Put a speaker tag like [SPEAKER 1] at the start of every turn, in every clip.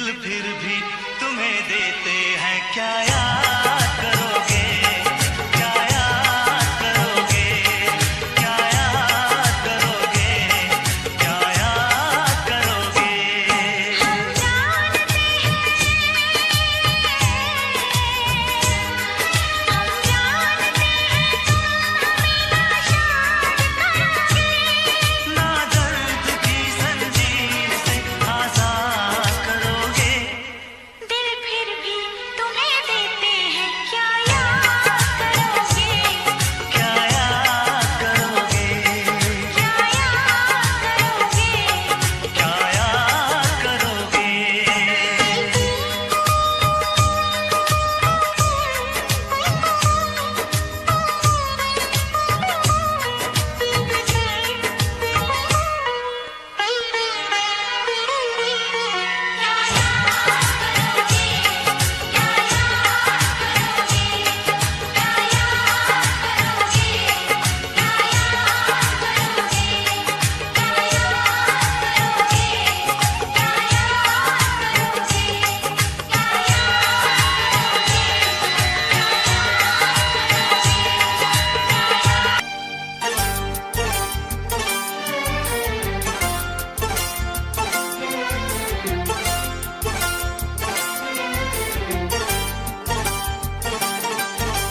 [SPEAKER 1] दिल फिर भी तुम्हें देते हैं, क्या याद करोगे, क्या याद करोगे, क्या याद करोगे, क्या याद करोगे।
[SPEAKER 2] हम जानते हैं, हम जानते हैं
[SPEAKER 1] ना दर्द की जंजीर से आजाद करोगे,
[SPEAKER 2] दिल फिर भी तुम्हें देते हैं, क्या याद करोगे,
[SPEAKER 1] क्या याद करोगे,
[SPEAKER 2] क्या याद करोगे।
[SPEAKER 1] क्या याद करोगे।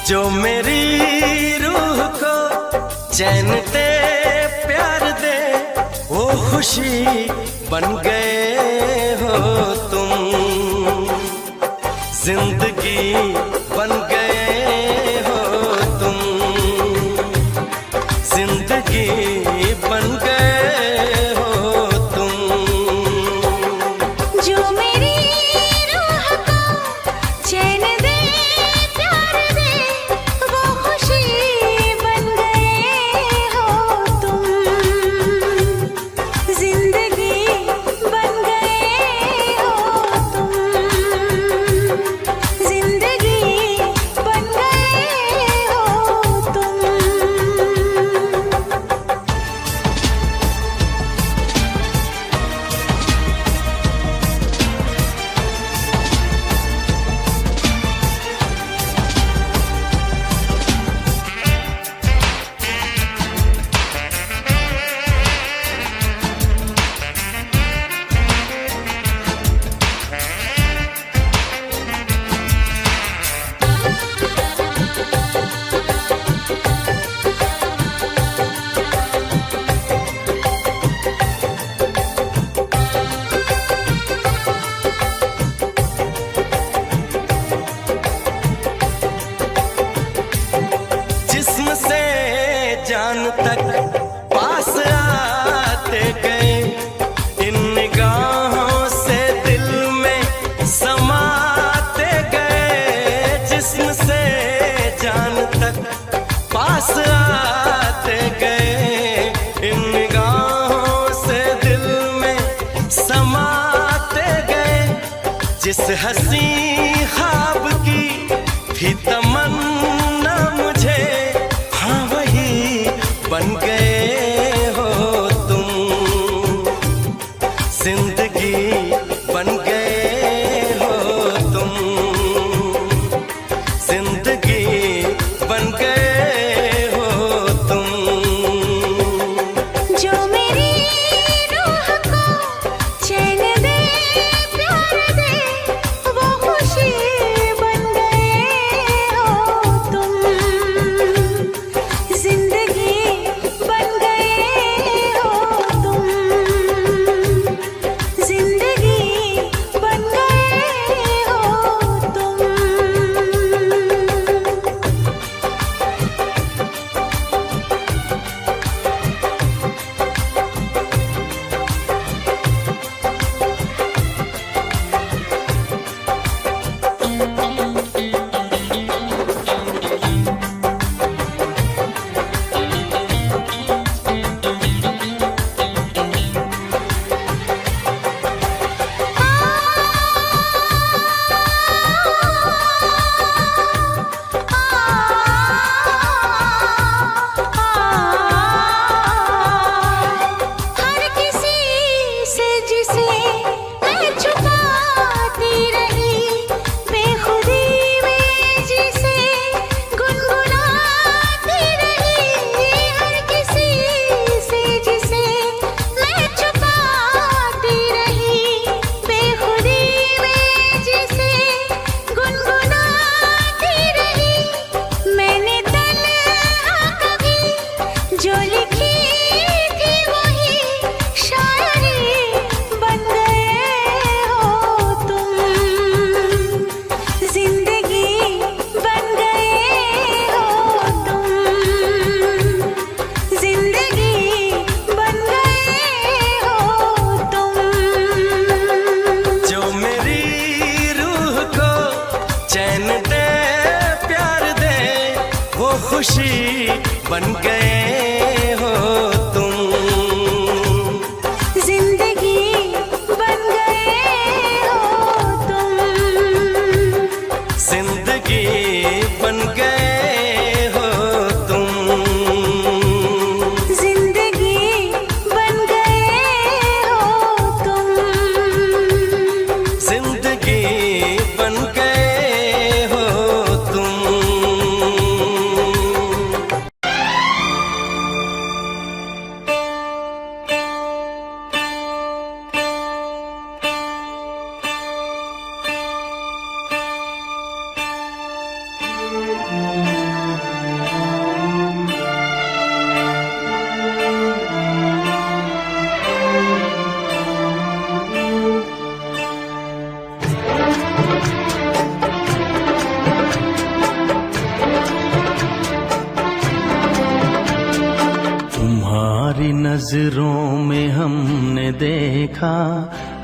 [SPEAKER 1] जो मेरी रूह को चैन दे, प्यार दे, वो खुशी बन गए हो तुम, जिंदगी बन गए हो तुम, जिंदगी बन गए हो तुम।
[SPEAKER 2] जो मेरी रूह को चैन दे, प्यार दे, वो खुशी बन गए हो तुम, जिंदगी बन गए हो तुम, जिंदगी बन गए हो तुम।
[SPEAKER 1] जिस्म से जान तक पास आते गए, इन निगाहों से दिल में समाते गए, जिस्म से जान तक पास आते गए, इन निगाहों से दिल में समाते गए, जिस हंसी ख्वाब की थी तमन्ना मुझे, हाँ वही बन गए हो तुम, जिंदगी बन गए हो तुम, जिंदगी बन गए हो तुम।
[SPEAKER 2] जो मेरी रूह को चैन दे, प्यार दे, वो खुशी
[SPEAKER 1] खुशी बन गए हो तुम।
[SPEAKER 2] जिंदगी बन गए हो तुम।
[SPEAKER 1] जिंदगी बन गए हो तुम।
[SPEAKER 2] जिंदगी बन गए हो तुम।
[SPEAKER 1] जिंदगी बन गए हो तुम। तुम्हारी नजरों में हमने देखा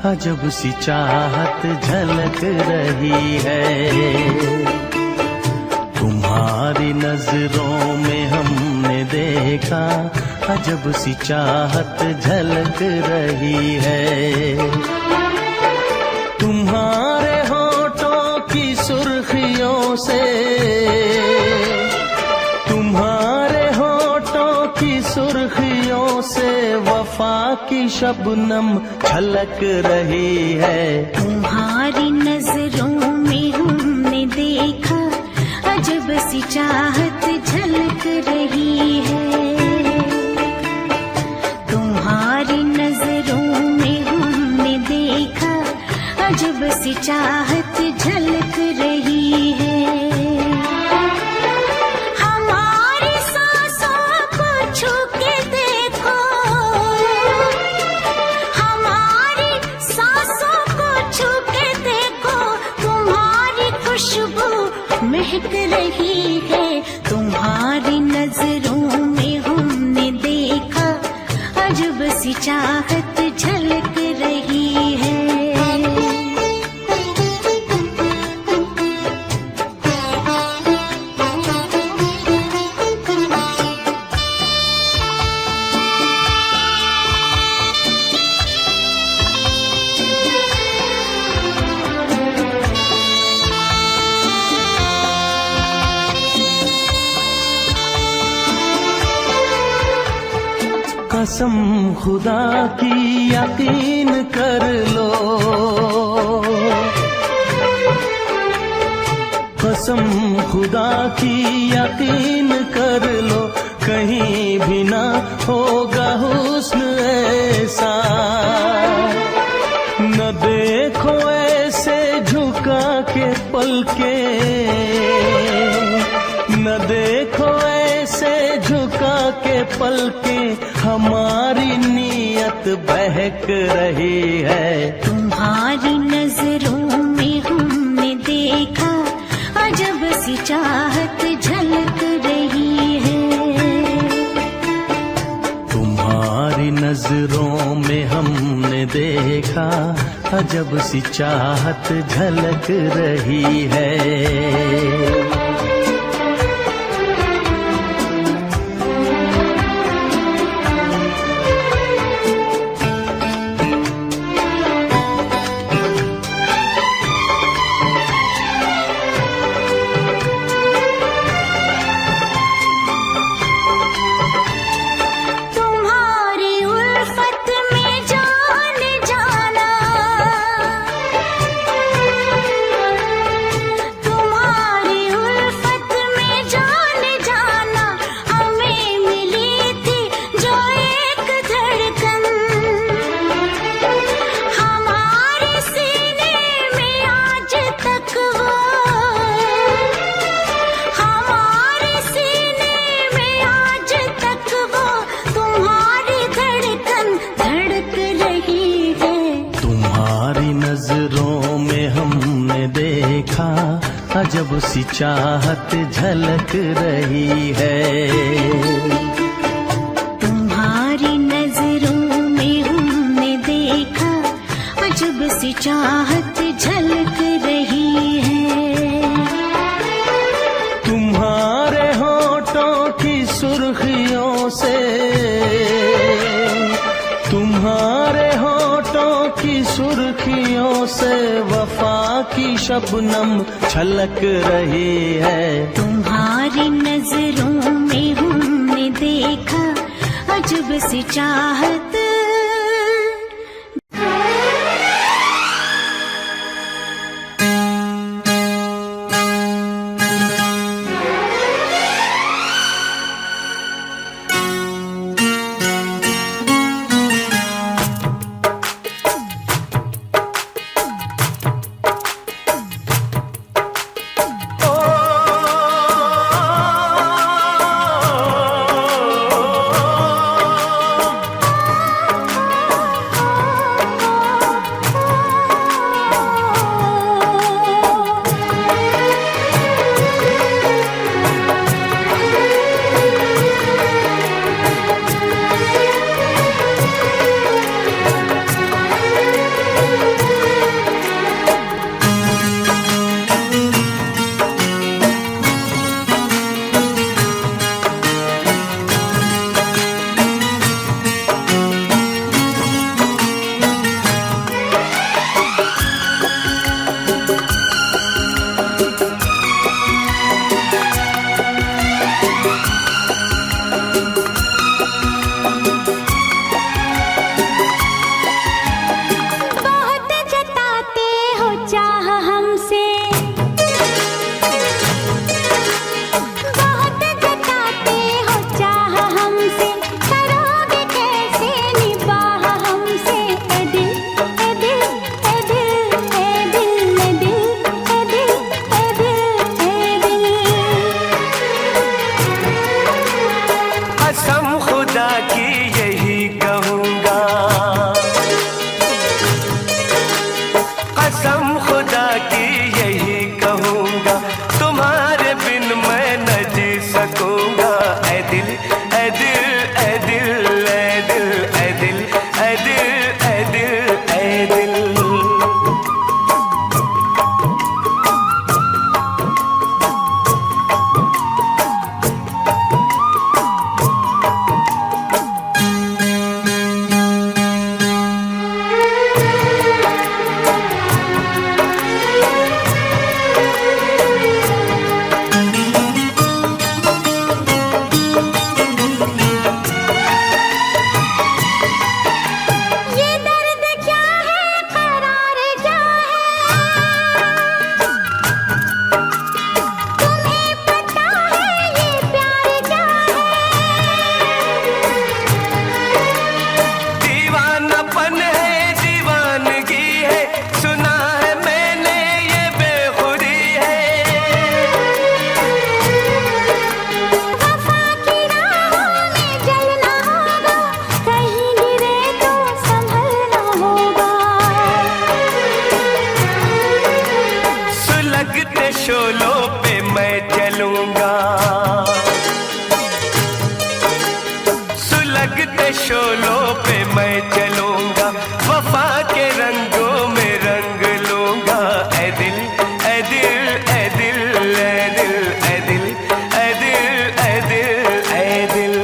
[SPEAKER 1] अजब सी चाहत झलक रही है। तुम्हारी नजरों में हमने देखा अजब सी चाहत झलक रही है। तुम्हारे होठों की सुर्खियों से, तुम्हारे होठों की सुर्खियों से वफा की शबनम छलक रही है।
[SPEAKER 2] तुम्हारी नजरों में हमने देखा अजब सी चाहत झलक रही है। तुम्हारी नजरों में हमने देखा अजब सी चाहत झलक रही है। हमारी सांसों को छू के देखो, हमारी सांसों को छू के देखो, तुम्हारी खुशबू महक रही है। तुम्हारी नजरों में हमने देखा अजब सी चाहत झलक रही है।
[SPEAKER 1] कसम खुदा की यकीन कर लो, कसम खुदा की यकीन कर लो, कहीं भी ना होगा हुस्न ऐसा। न देखो ऐसे झुका के पलके, न देखो ऐसे झुका के पलके, हमारी नीयत बहक रही है।
[SPEAKER 2] तुम्हारी नजरों में हमने देखा अजब सी चाहत झलक रही है।
[SPEAKER 1] तुम्हारी नजरों में हमने देखा अजब सी चाहत झलक रही है। अजब सी चाहत झलक रही है।
[SPEAKER 2] तुम्हारी नजरों में हमने देखा अजब सी चाहत झलक रही है।
[SPEAKER 1] तुम्हारे होठों की शबनम छलक रही है।
[SPEAKER 2] तुम्हारी नजरों में हमने देखा अजब सी चाहत।
[SPEAKER 3] शोलों पे मैं चलूंगा, सुलगते शोलों पे मैं चलूंगा, वफा के रंगों में रंग लूंगा। ऐ दिल ऐ दिल ऐ दिल ऐ दिल ऐ दिल ऐ दिल ऐ दिल ऐ दिल।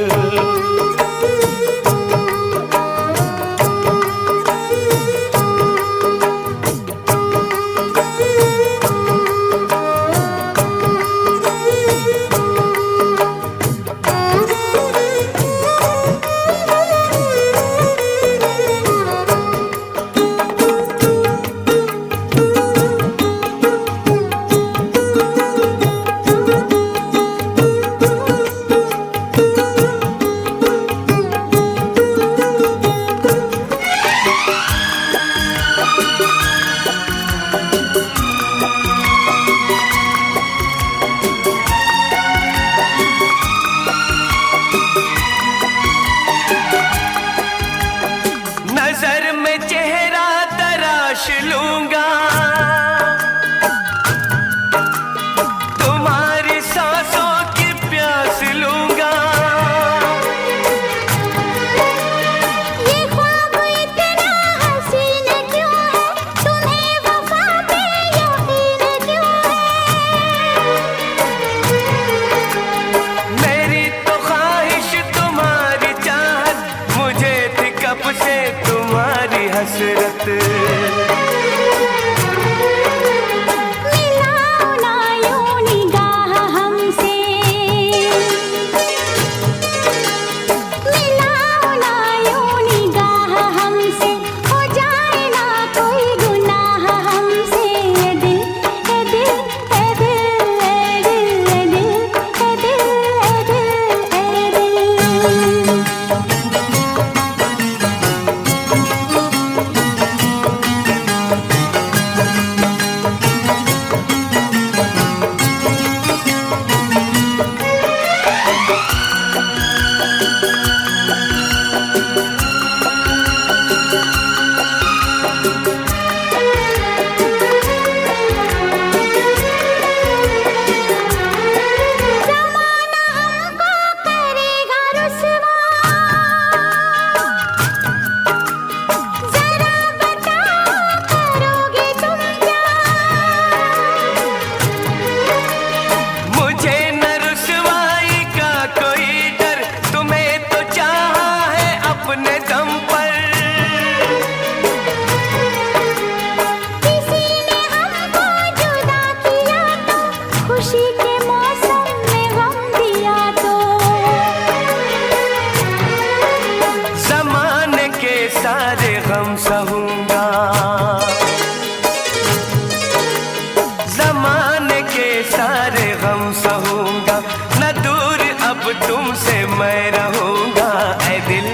[SPEAKER 3] गम सहूंगा, न दूर अब तुमसे मैं रहूंगा। ऐ दिल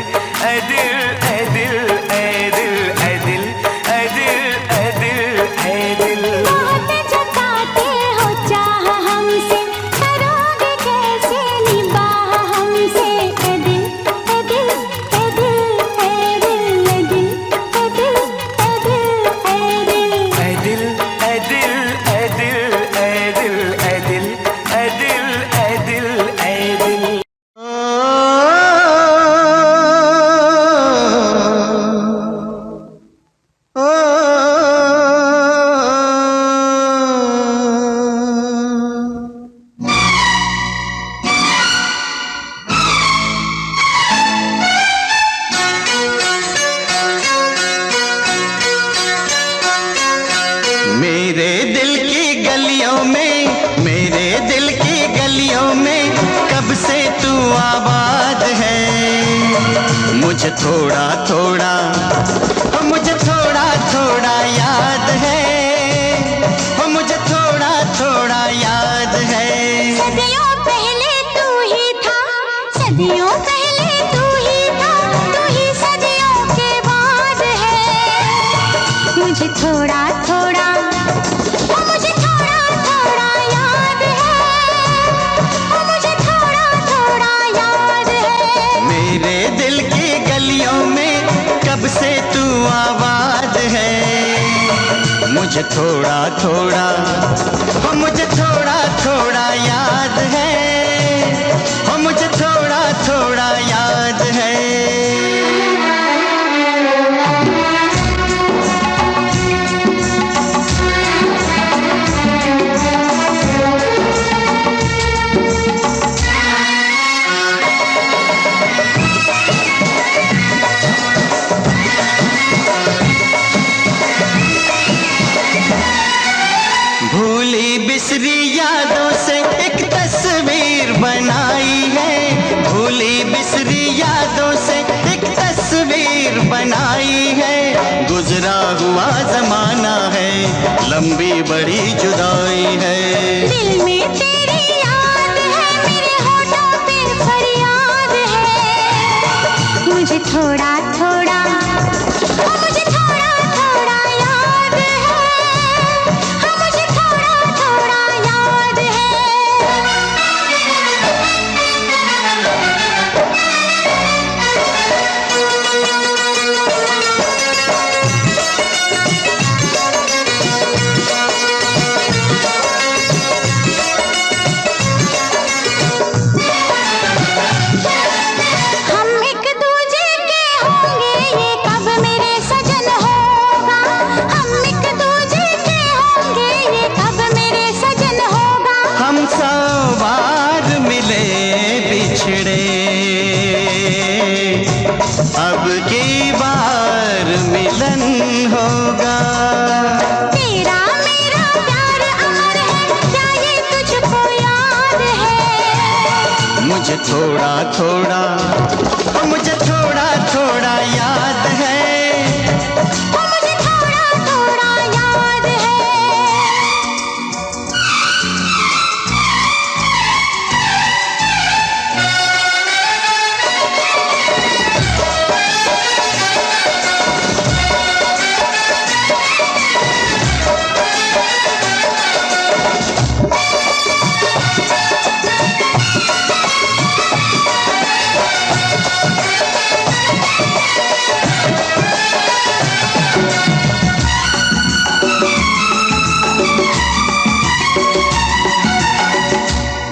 [SPEAKER 3] ऐ दिल ऐ दिल ऐ दिल ऐ दिल ऐ दिल ऐ दिल ऐ दिल।
[SPEAKER 2] बहुत जताते हो चाह हमसे, करोगे कैसे निभाह हमसे। ऐ दिल ऐ दिल ऐ दिल ऐ दिल ऐ दिल ऐ दिल ऐ दिल ऐ दिल
[SPEAKER 3] ऐ दिल ऐ दिल ऐ दिल ऐ दिल ऐ दिल ऐ दिल ऐ दिल ऐ दिल।
[SPEAKER 4] मेरे दिल की गलियों में, मेरे दिल की गलियों में कब से तू आबाद है। मुझे थोड़ा थोड़ा, मुझे थोड़ा थोड़ा याद है, मुझे थोड़ा थोड़ा याद है।
[SPEAKER 2] सदियों पहले तू ही था, सदियों पहले तू ही था, तू ही सदियों के बाद है। मुझे थोड़ा थोड़ा, मुझे थोड़ा थोड़ा याद है, मुझे थोड़ा थोड़ा याद है।
[SPEAKER 4] मेरे दिल की गलियों में कब से तू आबाद है। मुझे थोड़ा थोड़ा, मुझे थोड़ा थोड़ा याद है, मुझे थोड़ा थोड़ा याद है। भूली बिसरी यादों से एक तस्वीर बनाई है, भूली बिसरी यादों से एक तस्वीर बनाई है। गुजरा हुआ जमाना है, लंबी बड़ी जुदाई है।
[SPEAKER 2] दिल में तेरी याद है, मेरे होठों पे फरियाद है। मुझे थोड़ा थोड़ा, मुझे थोड़ा थोड़ा याद है, मुझे थोड़ा थोड़ा याद है। हम एक दूजे के होंगे, ये कब मेरे सजन होगा। हम एक दूजे के होंगे, ये कब मेरे सजन होगा।
[SPEAKER 4] हम 100 बार मिले बिछड़े, अब की बार मिलन होगा।
[SPEAKER 2] तेरा मेरा प्यार अमर है, क्या ये तुझको याद है।
[SPEAKER 4] मुझे थोड़ा थोड़ा, मुझे थोड़ा थोड़ा याद है।
[SPEAKER 2] मुझे थोड़ा थोड़ा याद है।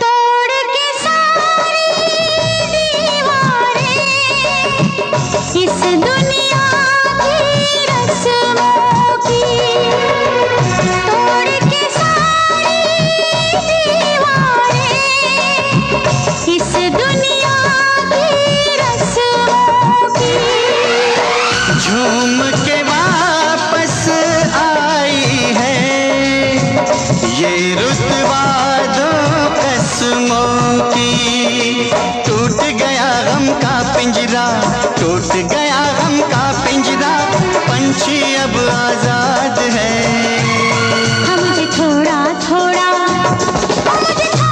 [SPEAKER 2] तोड़ के सारी दीवारें, इस दुनिया की रस्मों की। तोड़ के सारी दीवारें, इस दुनिया की रस्मों की।
[SPEAKER 4] झूम के वापस आई है ये रुतबा दो कसमों की। टूट गया गम का पिंजरा, टूट गया गम का पिंजरा, पंछी अब आजाद है।
[SPEAKER 2] मुझे थोड़ा थोड़ा, मुझे थोड़ा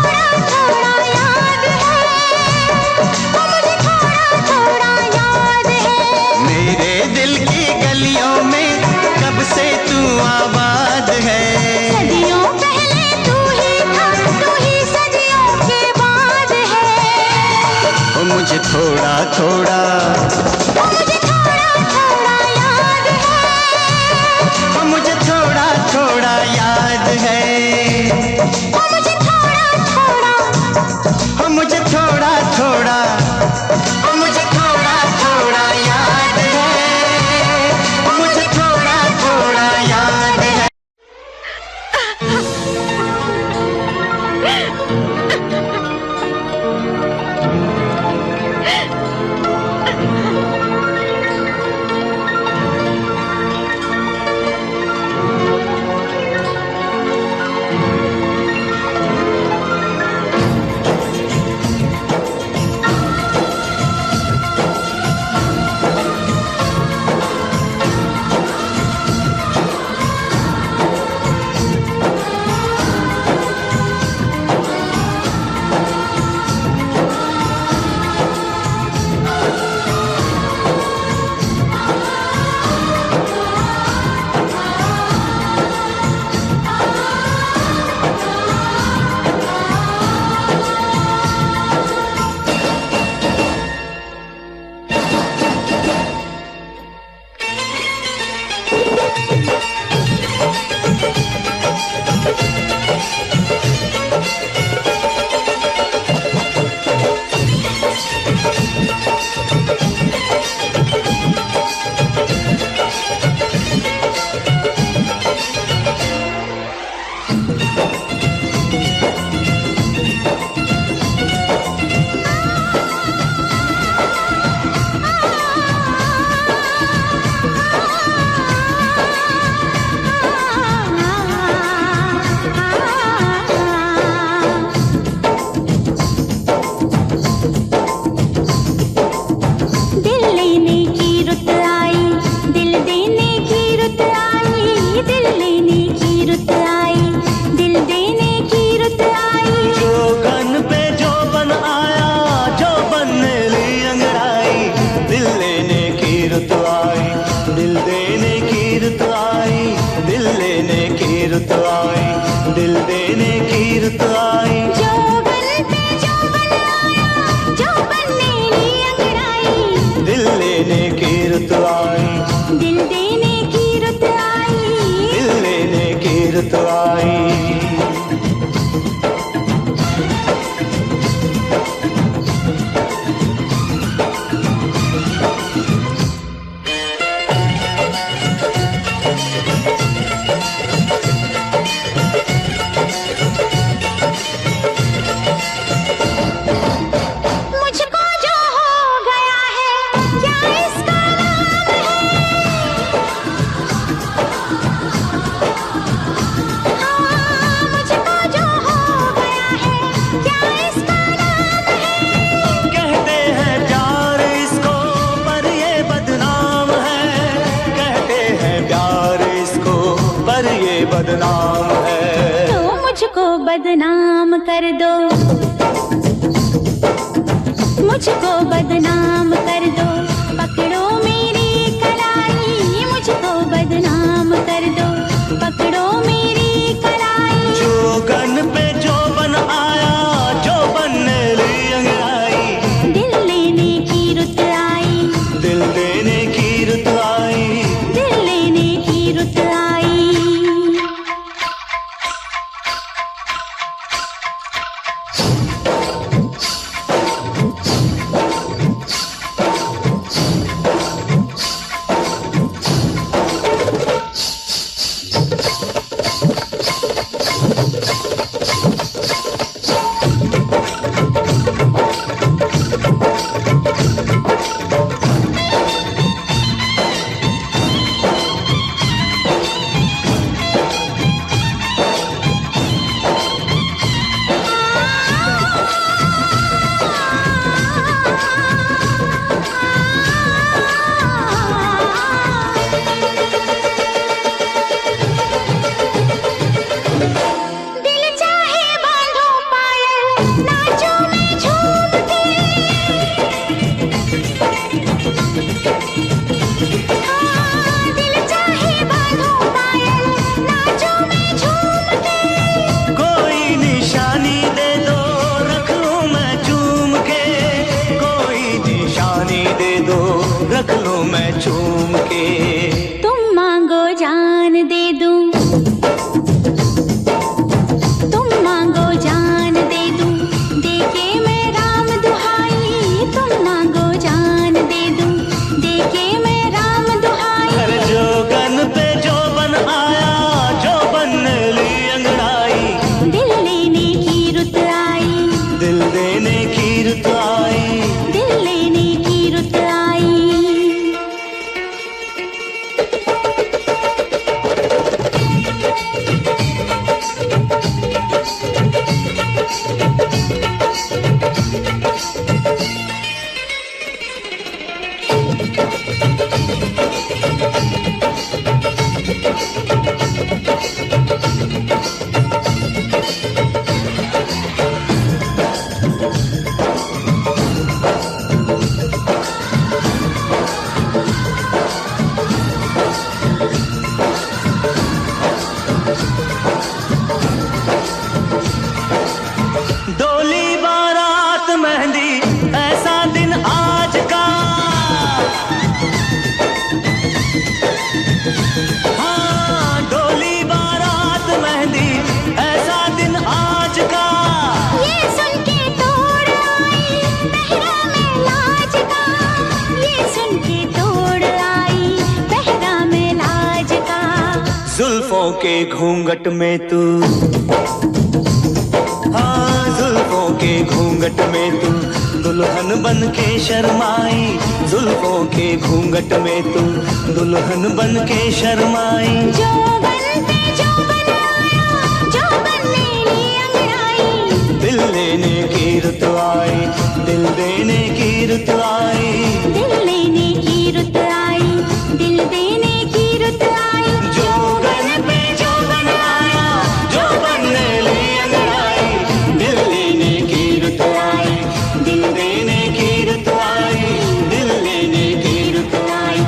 [SPEAKER 4] याद है।
[SPEAKER 2] ओ मुझे थोड़ा थोड़ा,
[SPEAKER 4] हो मुझे थोड़ा थोड़ा, हो मुझे थोड़ा थोड़ा याद है, हो मुझे थोड़ा थोड़ा याद है। रुत आई, दिल देने की रुत आई।
[SPEAKER 2] जोबन पे जोबन आया, जोबन ने ली अंगड़ाई।
[SPEAKER 4] दिल लेने की रुत आई,
[SPEAKER 2] दिल देने की रुत आई।
[SPEAKER 4] दिल लेने की रुत आई। बदनाम है
[SPEAKER 2] तो मुझको बदनाम कर दो, मुझको बदनाम कर दो। पकड़ो मेरी कलाई, मुझको बदनाम कर दो। पकड़ो मेरी कलाई।
[SPEAKER 4] जोगन पे जोबन आया, जोबन ने ली अंगड़ाई।
[SPEAKER 2] दिल लेने की रुत आई,
[SPEAKER 4] दिल देने की रुत आई।
[SPEAKER 2] दिल लेने की रुत आई।
[SPEAKER 4] जुल्फों के घूंघट में तू, हाँ जुल्फों के घूंघट में तू दुल्हन बन के शर्माई, जुल्फों के घूंघट में तू दुल्हन बन के शर्माई।
[SPEAKER 2] जो बन ले ली अंगड़ाई,
[SPEAKER 4] दिल लेने की रुत आई, दिल देने की रुत आई,
[SPEAKER 2] दिल लेने की रुत आई, दिल देने की रुत आई।
[SPEAKER 4] जोगन पे जोगन आया, जो बन ले ली अंगड़ाई, दिल लेने की रुत आई, दिल देने की रुत आई, दिल लेने की रुत आई।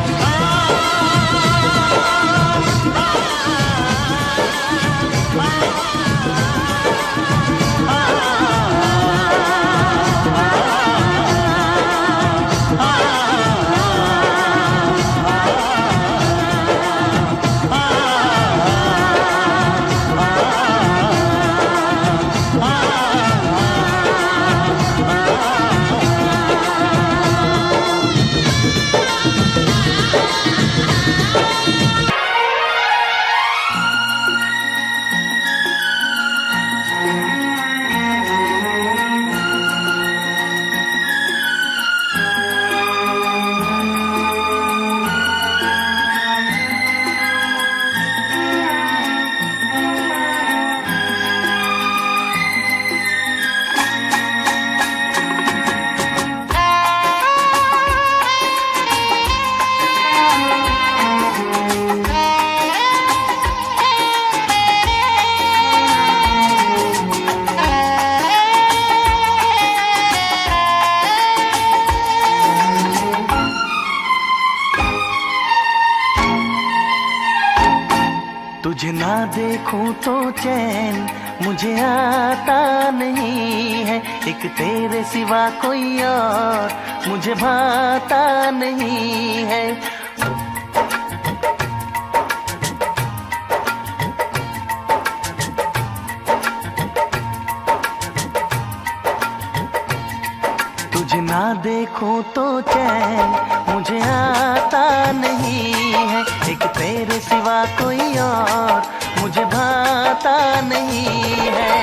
[SPEAKER 1] तुझे ना देखूं तो चैन मुझे आता नहीं है, एक तेरे सिवा कोई और मुझे भाता नहीं है। तुझे ना देखूं तो चैन मुझे आता नहीं है, एक तेरे सिवा कोई और मुझे भाता नहीं है।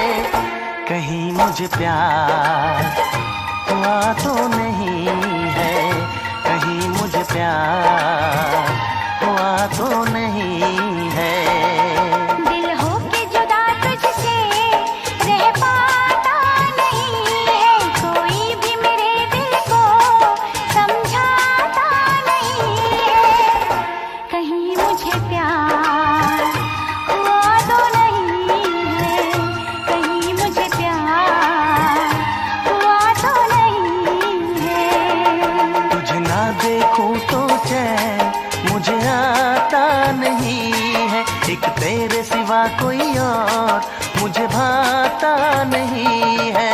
[SPEAKER 1] कहीं मुझे प्यार हुआ तो नहीं है, कहीं मुझे प्यार हुआ तो नहीं है।
[SPEAKER 2] दिल हो के जुदा तुझसे रह पाता नहीं है, कोई भी मेरे दिल को समझाता नहीं है। कहीं मुझे प्यार हुआ तो नहीं है, कहीं मुझे प्यार हुआ तो नहीं है।
[SPEAKER 1] तुझे ना देखूं तो चैन मुझे आता नहीं है, एक तेरे सिवा कोई और मुझे भाता नहीं है।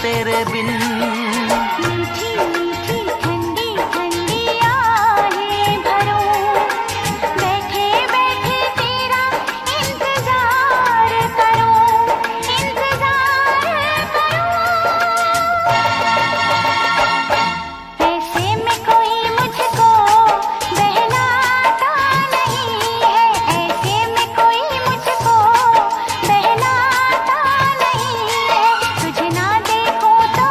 [SPEAKER 1] तेरे बिन।
[SPEAKER 2] मीठी मीठी ठंडी ठंडी आहें भरूं, बैठे बैठे तेरा इंतजार करूं, इंतजार करूं। ऐसे में कोई मुझको बहलाता नहीं है, ऐसे में कोई मुझको बहलाता नहीं है। तुझे ना देखूं तो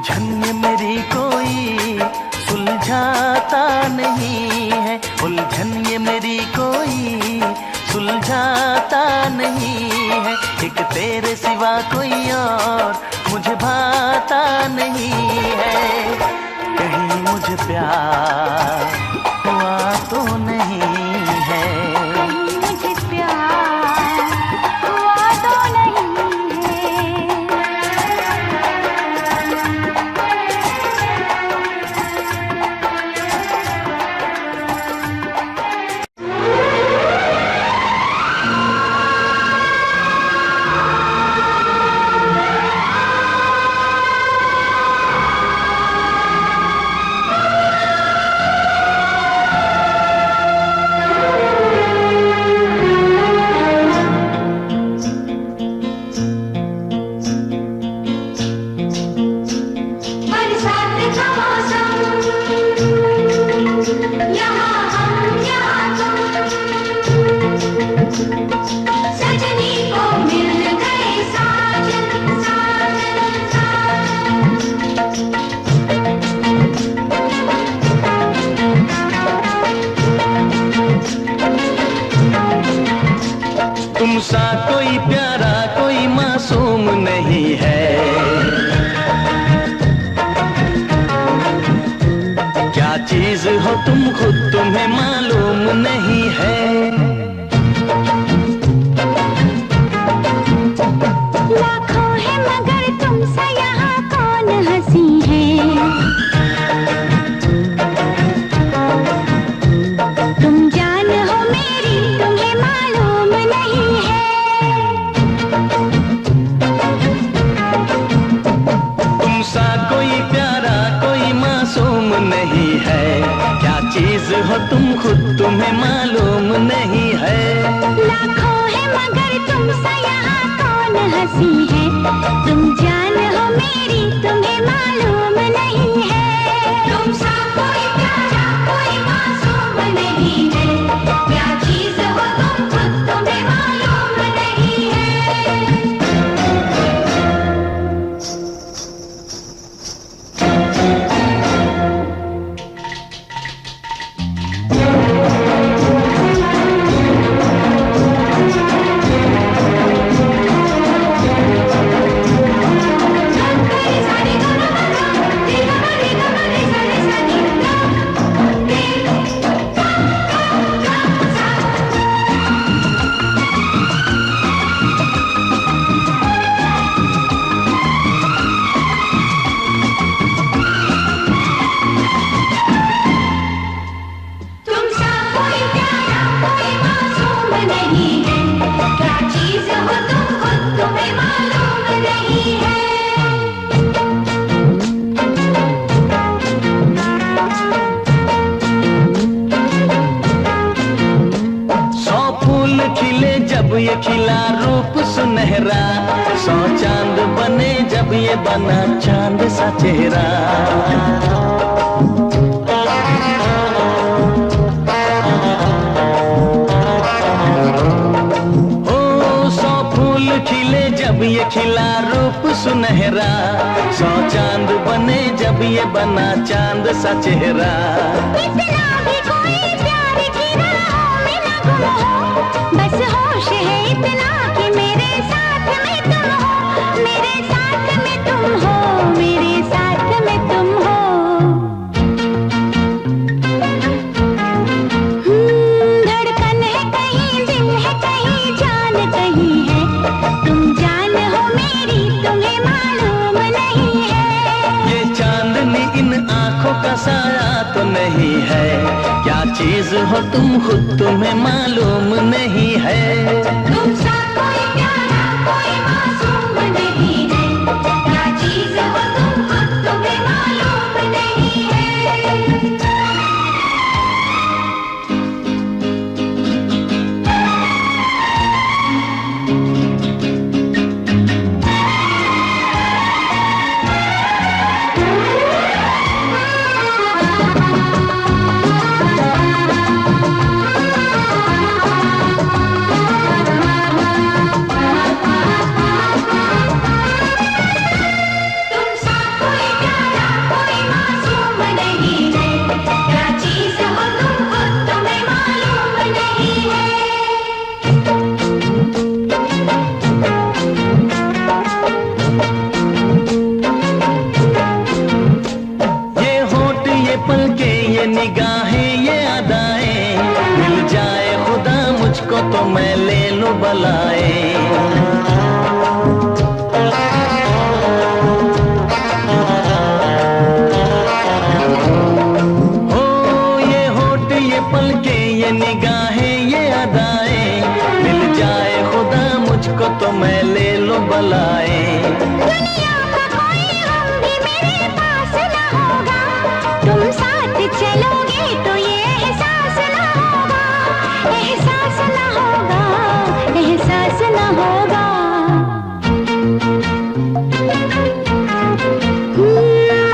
[SPEAKER 1] उलझन ये मेरी कोई सुलझाता नहीं है, उलझन ये मेरी कोई सुलझाता नहीं है। एक तेरे सिवा कोई और मुझे भाता नहीं है। कहीं मुझे प्यार हुआ तो नहीं है,
[SPEAKER 2] मुझे प्यार हुआ तो नहीं है।
[SPEAKER 4] तुमसा कोई प्यारा कोई मासूम नहीं है। क्या चीज हो तुम खुद तुम्हें मालूम नहीं है।
[SPEAKER 2] लाखों है मगर तुमसा यहाँ कौन हंसी है। तुम जान हो मेरी तुम्हें मालूम नहीं है।
[SPEAKER 4] तुमसा कोई प्यारा कोई मासूम नहीं है। क्या चीज हो तुम खुद तुम्हें मालूम नहीं है।
[SPEAKER 2] लाखों है मगर तुमसा यहाँ कौन हंसी है। तुम जान हो मेरी तुम्हें मालूम नहीं है। तुमसा कोई प्यारा कोई मासूम नहीं है। क्या चीज हो तुम खुद तुम्हें मालूम नहीं है। तुमसा कोई प्यारा कोई मासूम नहीं है। क्या चीज हो तुम खुद तुम्हें मालूम नहीं है।
[SPEAKER 4] सौ फूल खिले जब ये खिला रूप सुनहरा। सौ चांद बने जब ये बना चांद सा चेहरा। खिले जब ये खिला रूप सुनहरा। सौ चांद बने जब ये बना चांद सा चेहरा।
[SPEAKER 2] इतना भी कोई प्यार की राहों में न गुम हो। बस होश है इतना कि मेरे साथ में तुम हो। मेरे साथ में तुम हो। मेरे साथ में तुम हो। धड़कन है कहीं दिल है कहीं जान कहीं है। तुम जान हो मेरी तुम्हें मालूम नहीं है।
[SPEAKER 4] ये चांदनी इन आंखों का साया तो नहीं है। क्या चीज हो तुम खुद तुम्हें मालूम नहीं है।
[SPEAKER 2] तुमसा कोई प्यारा कोई मासूम नहीं है। क्या चीज हो तुम खुद तुम्हें मालूम नहीं है।
[SPEAKER 1] मुझको तो मैं ले लो बलाए।
[SPEAKER 2] दुनिया का कोई गम भी मेरे पास न होगा, तुम साथ चलोगे तो ये एहसास न होगा, एहसास न होगा, एहसास न होगा।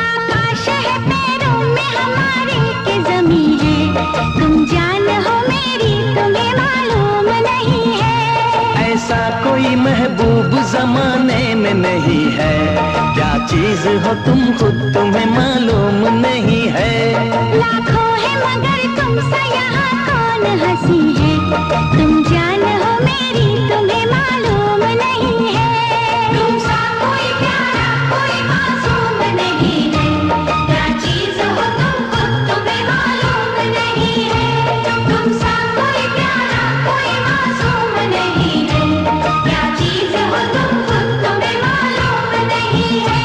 [SPEAKER 2] आकाश है पैरों में हमारे के ज़मीं है, तुम जान हो मेरी तुम्हें मालूम नहीं है।
[SPEAKER 1] ऐसा कोई महबूब जमाने में नहीं है, क्या चीज हो तुम खुद तुम्हें मालूम नहीं है।
[SPEAKER 2] लाखों है मगर तुमसे यहाँ कौन हंसी है, तुम जान हो मेरी तुम्हें मालूम नहीं है। तुमसा कोई प्यारा कोई मासूम नहीं है, क्या चीज हो तुम खुद तुम्हें मालूम नहीं है। तुमसा कोई प्यारा कोई मासूम नहीं है, क्या चीज हो तुम खुद तुम्हें मालूम नहीं है।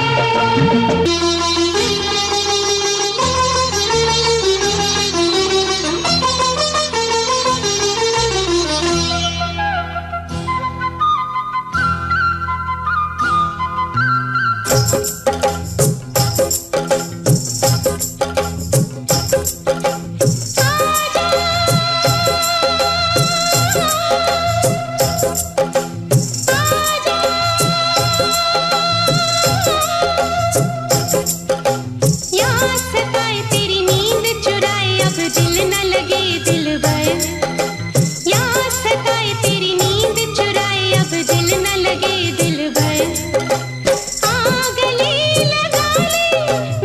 [SPEAKER 2] याद सताए तेरी नींद चुराए अब दिल न लगे दिलबर, याद सताए तेरी नींद चुराए अब दिल न लगे दिलबर। आग गले लगा ले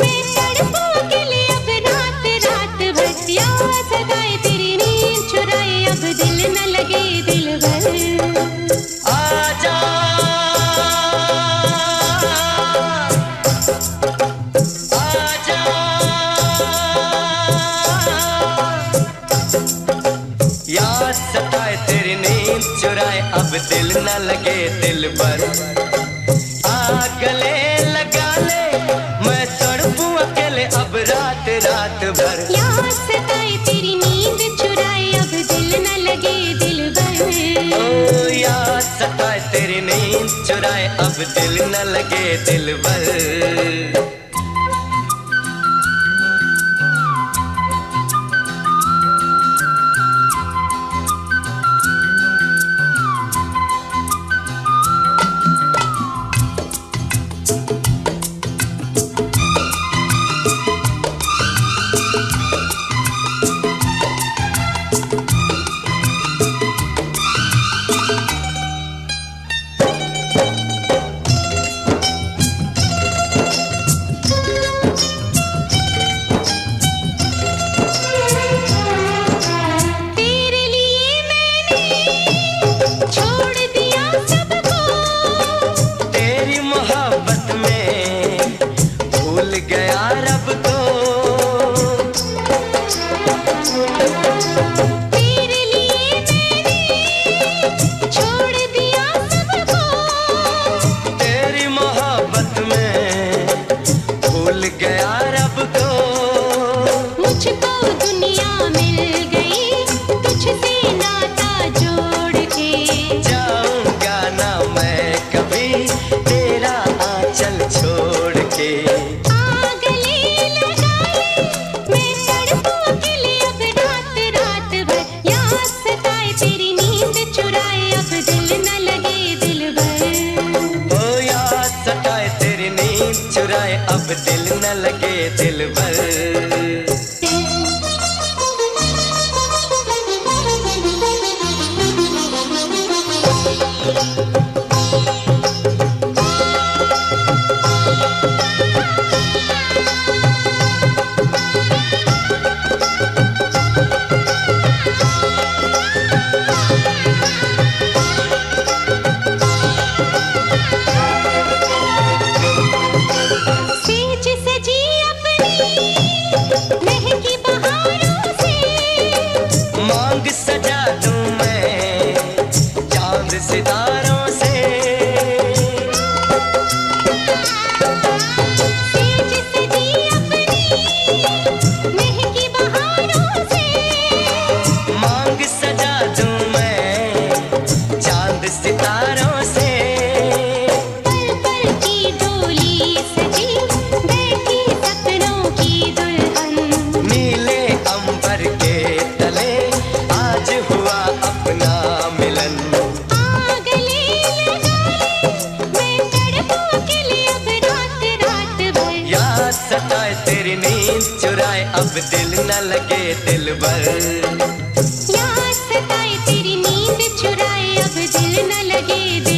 [SPEAKER 2] मैं तड़पूं अकेले अब रात रात भर, याद सताए तेरी नींद चुराए अब दिल न लगे दिलबर।
[SPEAKER 1] आजा आजा याद सताए तेरी नींद चुराए अब दिल न लगे दिल पर। आ गले लगा ले मैं तड़पूं अकेले अब रात रात भर।
[SPEAKER 2] याद सताए तेरी नींद चुराए अब दिल न लगे दिलबर।
[SPEAKER 1] ओ याद सताए तेरी नींद चुराए अब दिल न लगे दिल पर।
[SPEAKER 2] तेरे लिए मैंने छोड़ दिया सबको,
[SPEAKER 1] तेरी मोहब्बत में भूल गया रब को।
[SPEAKER 2] तेरे लिए मैंने छोड़ दिया सबको,
[SPEAKER 1] तेरी मोहब्बत में भूल गया रब को।
[SPEAKER 2] मुझको दुनिया मिल गई तुझसे नाता जोड़ के।
[SPEAKER 1] जाऊंगा ना मैं कभी तेरा आंचल छोड़ के।
[SPEAKER 2] आग गले लगा ले मैं तड़पूं अकेले अब रात रात भर, याद सताए तेरी नींद चुराए अब दिल न लगे दिलबर।
[SPEAKER 1] ओ याद सताए तेरी नींद चुराए अब दिल न लगे दिल भर।
[SPEAKER 2] सेज सजी अपनी महकी बहारों से,
[SPEAKER 1] मांग सजा दूं मैं चांद सितारों
[SPEAKER 3] चांद सितारों से।
[SPEAKER 2] पल पल की डोली सजी, बैठी सपनों की दुल्हन।
[SPEAKER 3] नीले अंबर के तले आज हुआ अपना मिलन।
[SPEAKER 2] आग ले लगा ले, मैं तड़पों के लिए अब रात रात भर।
[SPEAKER 3] याद सताए तेरी नींद चुराए, अब दिल न लगे दिलबर।
[SPEAKER 2] याद सताए तेरी नींद चुराए, अब दिल न लगे दिल